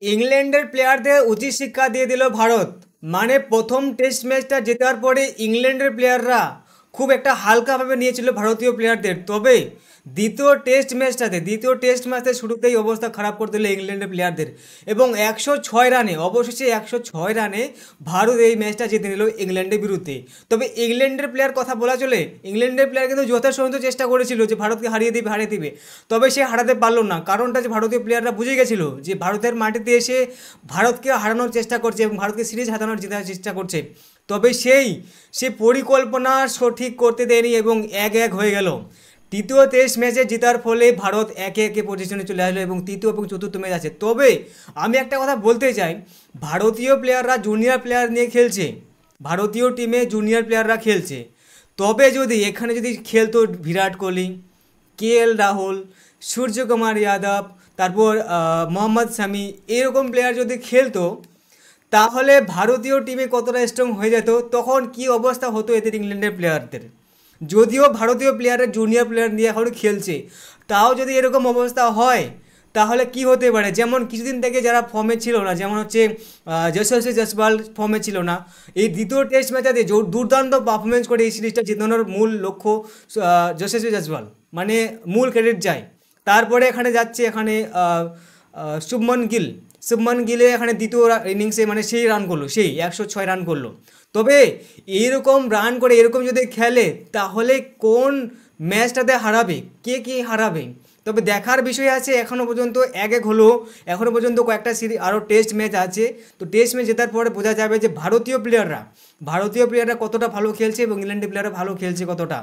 ইংল্যান্ডের প্লেয়ারদের উচিত শিক্ষা দিয়ে দিল ভারত। মানে প্রথম টেস্ট ম্যাচটা জেতার পরে ইংল্যান্ডের প্লেয়াররা খুব একটা হালকাভাবে নিয়েছিল ভারতীয় প্লেয়ারদের। তবে দ্বিতীয় টেস্ট ম্যাচে শুরুতেই অবস্থা খারাপ করে দিল ইংল্যান্ডের প্লেয়ারদের, এবং 106 রানে, অবশেষে 106 রানে ভারত এই ম্যাচটা জিতে নিল ইংল্যান্ডের বিরুদ্ধে। তবে ইংল্যান্ডের প্লেয়ার কথা বলা চলে, ইংল্যান্ডের প্লেয়ার কিন্তু যথেষ্ট চেষ্টা করেছিল যে ভারতকে হারিয়ে দিবে, তবে সে হারাতে পারলো না। কারণটা যে ভারতীয় প্লেয়াররা বুঝে গেছিল যে ভারতের মাটিতে এসে ভারতকে হারানোর চেষ্টা করছে এবং ভারতকে সিরিজ হারানোর জেতার চেষ্টা করছে। তবে সে পরিকল্পনা সঠিক করতে দেয়নি এবং 1-1 হয়ে গেল। তৃতীয় টেস্ট ম্যাচে জেতার ফলে ভারত একে একে পজিশনে চলে আসলো এবং তৃতীয় এবং চতুর্থ ম্যাচ আছে। তবে আমি একটা কথা বলতে চাই, ভারতীয় প্লেয়াররা জুনিয়র প্লেয়ার নিয়ে খেলছে, ভারতীয় টিমে জুনিয়র প্লেয়াররা খেলছে। তবে এখানে যদি খেলতো বিরাট কোহলি, KL রাহুল, সূর্যকুমার যাদব, তারপর মোহাম্মদ শামি, এরকম প্লেয়ার যদি খেলতো, তাহলে ভারতীয় টিমে কতটা স্ট্রং হয়ে যেত, তখন কি অবস্থা হতো এদের ইংল্যান্ডের প্লেয়ারদের। যদিও ভারতীয় প্লেয়ারের জুনিয়র প্লেয়ার নিয়ে এখন খেলছে, তাও যদি এরকম অবস্থা হয় তাহলে কি হতে পারে। যেমন কিছুদিন থেকে যারা ফর্মে ছিল না, যেমন হচ্ছে যশস্বী জয়সওয়াল ফর্মে ছিল না, এই দ্বিতীয় টেস্ট ম্যাচে দুর্দান্ত পারফরমেন্স করে এই সিরিজটা জেতানোর মূল লক্ষ্য যশস্বী জয়সওয়াল, মানে মূল ক্রেডিট যায়। তারপরে এখানে যাচ্ছে এখানে শুভমন গিলে এখানে দ্বিতীয় ইনিংসে মানে সেই রান করলো, সেই 106 রান করলো। তবে এইরকম রান করে এরকম যদি খেলে, তাহলে কোন ম্যাচটাতে হারাবে, কে হারাবে, তবে দেখার বিষয় আছে। এখনও পর্যন্ত 1-1 হলো, এখনও পর্যন্ত কয়েকটা সিরিজ আরও টেস্ট ম্যাচ আছে। তো টেস্ট ম্যাচ জেতার পরে বোঝা যাবে যে ভারতীয় প্লেয়াররা কতটা ভালো খেলছে এবং ইংল্যান্ডের প্লেয়াররা ভালো খেলছে কতটা।